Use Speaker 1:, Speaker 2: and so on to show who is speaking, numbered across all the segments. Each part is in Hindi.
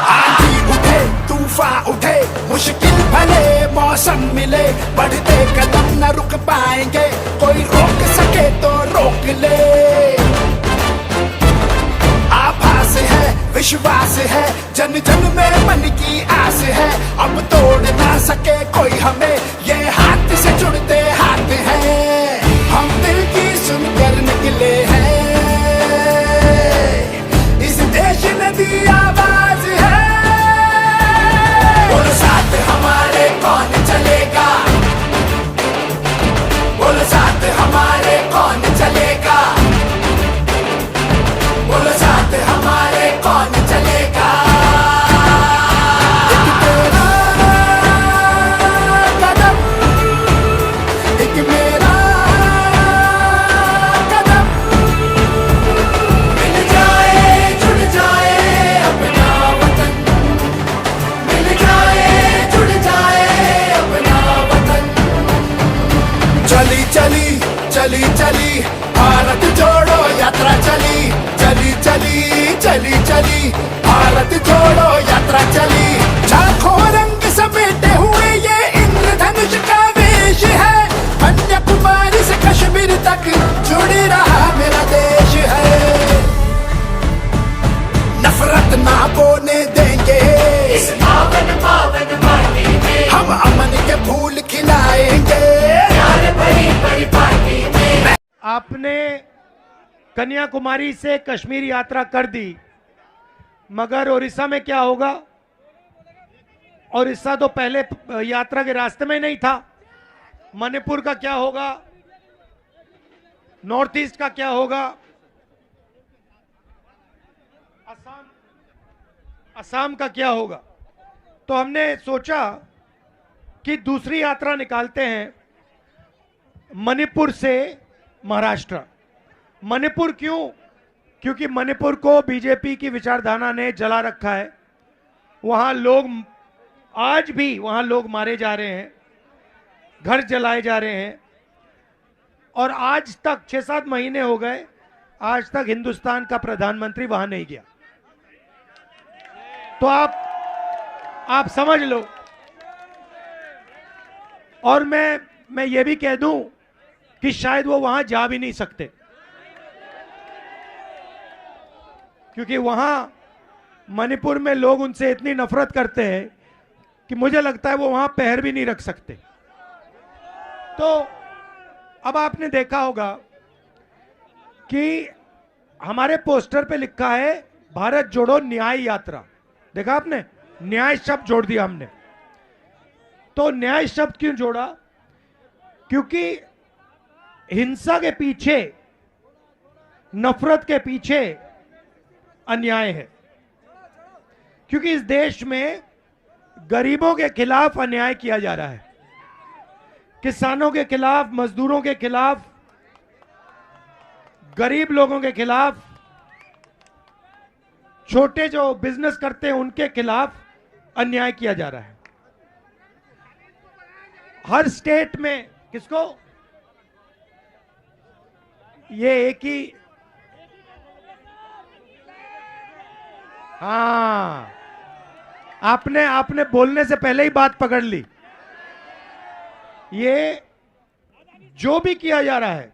Speaker 1: आंधी उठे तूफान उठे मुश्किल भले मौसम मिले बढ़ते कदम न रुक पाएंगे कोई रोक सके तो रोक ले आभास है विश्वास है जन जन में मन की आस है अब तोड़ ना सके कोई हमें ये हाथ से जुड़ते हाथ हैं हम दिल की सुनकर निकले हैं इस देश ने दी आवाज है बोलो साथ हमारे कौन चलेगा बोलो साथ हमारे कौन चलेगा बोलो साथ हमारे कौन चलेगा एक तेरा कदम एक मेरा कदम मिल जाए जुड़ जाए अपना वतन मिल जाए जुड़ जाए अपना वतन चली चली चली चली भारत जोड़ो यात्रा चली चली चली चली चली भारत जोड़ो यात्रा चली लाखों रंग समेटे हुए ये इंद्रधनुष का वेश है कन्याकुमारी से कश्मीर तक जुड़ रहा मेरा देश है नफरत ना बोने देंगे इस पावन पावन माटी में हम अमन के फूल खिलाएंगे प्यार भरी भरी पार्टी में
Speaker 2: आपने कन्याकुमारी से कश्मीर यात्रा कर दी मगर ओडिशा में क्या होगा ओडिशा तो पहले यात्रा के रास्ते में नहीं था मणिपुर का क्या होगा नॉर्थ ईस्ट का क्या होगा असम का क्या होगा तो हमने सोचा कि दूसरी यात्रा निकालते हैं मणिपुर से महाराष्ट्र मणिपुर क्यों क्योंकि मणिपुर को बीजेपी की विचारधारा ने जला रखा है वहां लोग आज भी वहां लोग मारे जा रहे हैं घर जलाए जा रहे हैं और आज तक 6-7 महीने हो गए आज तक हिंदुस्तान का प्रधानमंत्री वहां नहीं गया तो आप समझ लो और मैं ये भी कह दूं कि शायद वो वहां जा भी नहीं सकते क्योंकि वहां मणिपुर में लोग उनसे इतनी नफरत करते हैं कि मुझे लगता है वो वहां पैर भी नहीं रख सकते तो अब आपने देखा होगा कि हमारे पोस्टर पे लिखा है भारत जोड़ो न्याय यात्रा देखा आपने न्याय शब्द जोड़ दिया हमने तो न्याय शब्द क्यों जोड़ा क्योंकि हिंसा के पीछे नफरत के पीछे अन्याय है क्योंकि इस देश में गरीबों के खिलाफ अन्याय किया जा रहा है किसानों के खिलाफ मजदूरों के खिलाफ गरीब लोगों के खिलाफ छोटे जो बिजनेस करते हैं उनके खिलाफ अन्याय किया जा रहा है हर स्टेट में किसको ये एक ही हाँ आपने बोलने से पहले ही बात पकड़ ली ये जो भी किया जा रहा है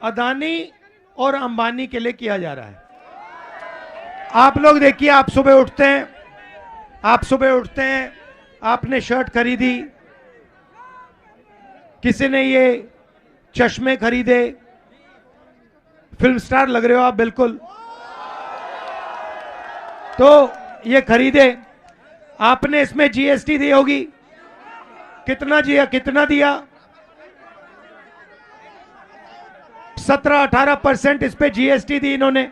Speaker 2: अदानी और अंबानी के लिए किया जा रहा है आप लोग देखिए आप सुबह उठते हैं आपने शर्ट खरीदी किसी ने ये चश्मे खरीदे फिल्म स्टार लग रहे हो आप बिल्कुल तो ये खरीदे आपने इसमें जीएसटी दी होगी कितना दिया 17-18% इस पे जीएसटी दी इन्होंने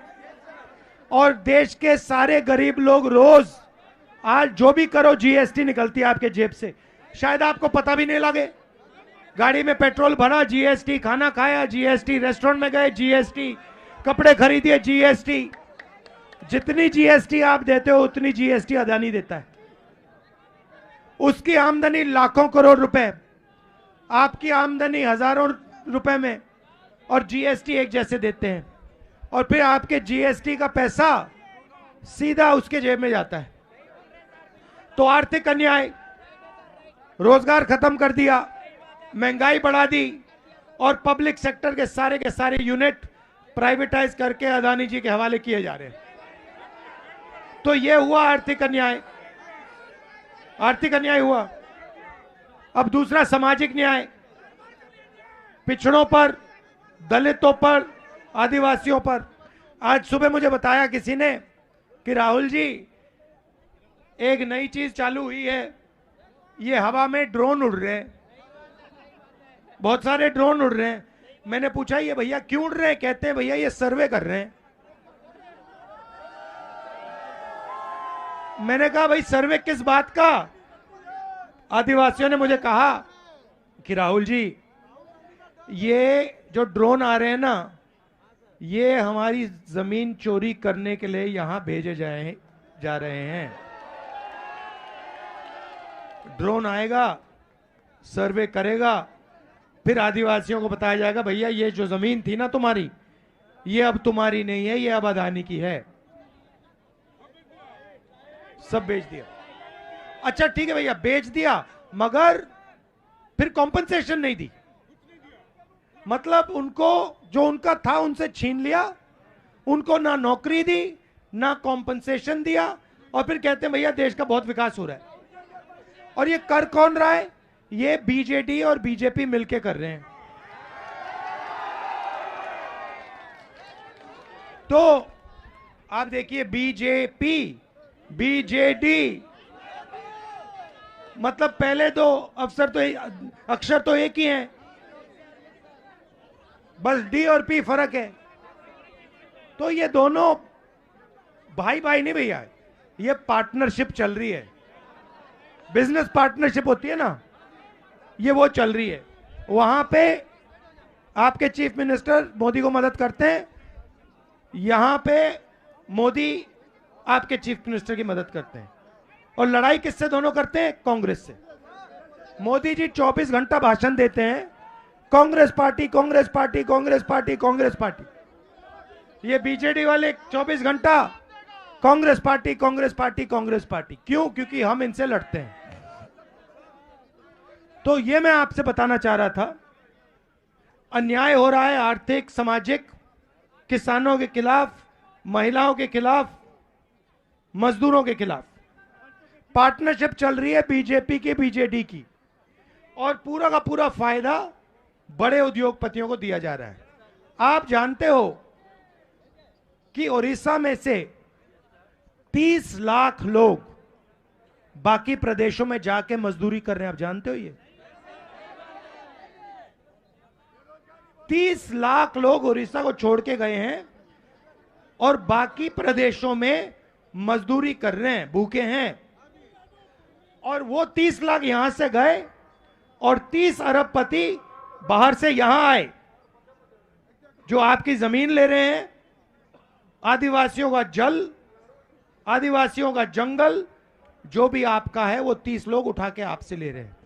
Speaker 2: और देश के सारे गरीब लोग रोज आज जो भी करो जीएसटी निकलती है आपके जेब से शायद आपको पता भी नहीं लगे गाड़ी में पेट्रोल भरा जीएसटी खाना खाया जीएसटी रेस्टोरेंट में गए जीएसटी कपड़े खरीदिए जीएसटी जितनी जीएसटी आप देते हो उतनी जीएसटी अदानी देता है उसकी आमदनी लाखों करोड़ रुपए आपकी आमदनी हजारों रुपए में और जीएसटी एक जैसे देते हैं और फिर आपके जीएसटी का पैसा सीधा उसके जेब में जाता है। तो आर्थिक अन्याय, रोजगार खत्म कर दिया, महंगाई बढ़ा दी और पब्लिक सेक्टर के सारे यूनिट प्राइवेटाइज करके अदानी जी के हवाले किए जा रहे हैं। तो यह हुआ आर्थिक अन्याय, आर्थिक अन्याय हुआ। अब दूसरा सामाजिक न्याय, पिछड़ों पर, दलितों पर, आदिवासियों पर। आज सुबह मुझे बताया किसी ने कि राहुल जी एक नई चीज चालू हुई है, ये हवा में ड्रोन उड़ रहे हैं, बहुत सारे ड्रोन उड़ रहे हैं। मैंने पूछा ये भैया क्यों उड़ रहे हैं? कहते हैं भैया ये सर्वे कर रहे हैं। मैंने कहा भाई सर्वे किस बात का? आदिवासियों ने मुझे कहा कि राहुल जी ये जो ड्रोन आ रहे हैं ना, ये हमारी जमीन चोरी करने के लिए यहां भेजे जा रहे हैं। ड्रोन आएगा, सर्वे करेगा, फिर आदिवासियों को बताया जाएगा भैया ये जो जमीन थी ना तुम्हारी, ये अब तुम्हारी नहीं है, ये अब अदानी की है। सब बेच दिया। अच्छा ठीक है भैया, बेच दिया, मगर फिर कॉम्पनसेशन नहीं दी। मतलब उनको जो उनका था उनसे छीन लिया, उनको ना नौकरी दी, ना कॉम्पनसेशन दिया, और फिर कहते हैं भैया देश का बहुत विकास हो रहा है। और ये कर कौन रहा है? ये बीजेडी और बीजेपी मिलके कर रहे हैं। तो आप देखिए बीजेपी, बीजेडी, मतलब पहले दो अक्षर तो एक ही हैं, बस डी और पी फर्क है। तो ये दोनों भाई भाई नहीं भैया, ये पार्टनरशिप चल रही है, बिजनेस पार्टनरशिप होती है ना, ये वो चल रही है। वहां पे आपके चीफ मिनिस्टर मोदी को मदद करते हैं, यहां पे मोदी आपके चीफ मिनिस्टर की मदद करते हैं। और लड़ाई किससे दोनों करते हैं? कांग्रेस से। मोदी जी 24 घंटा भाषण देते हैं, Congress party, Congress party, Congress party, Congress party. ये बीजेडी वाले 24 घंटा Congress party, Congress party, Congress party. क्यों? क्योंकि हम इनसे लड़ते हैं। तो ये मैं आपसे बताना चाह रहा था, अन्याय हो रहा है आर्थिक, सामाजिक, किसानों के खिलाफ, महिलाओं के खिलाफ, मजदूरों के खिलाफ। पार्टनरशिप चल रही है बीजेपी की, बीजेडी की, और पूरा का पूरा फायदा बड़े उद्योगपतियों को दिया जा रहा है। आप जानते हो कि ओडिशा में से 30 लाख लोग बाकी प्रदेशों में जाके मजदूरी कर रहे हैं। आप जानते हो ये 30 लाख लोग ओडिशा को छोड़ के गए हैं और बाकी प्रदेशों में मजदूरी कर रहे हैं, भूखे हैं। और वो 30 लाख यहां से गए और 30 अरबपति बाहर से यहां आए, जो आपकी जमीन ले रहे हैं, आदिवासियों का जल, आदिवासियों का जंगल, जो भी आपका है वो 30 लोग उठा के आपसे ले रहे हैं।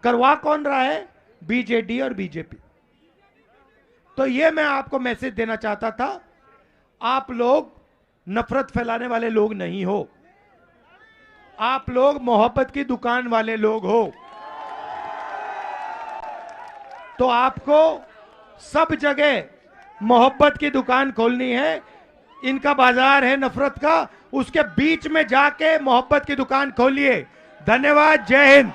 Speaker 2: करवा कौन रहा है? बीजेडी और बीजेपी। तो ये मैं आपको मैसेज देना चाहता था, आप लोग नफरत फैलाने वाले लोग नहीं हो, आप लोग मोहब्बत की दुकान वाले लोग हो। तो आपको सब जगह मोहब्बत की दुकान खोलनी है। इनका बाजार है नफरत का, उसके बीच में जाके मोहब्बत की दुकान खोलिए। धन्यवाद, जय हिंद।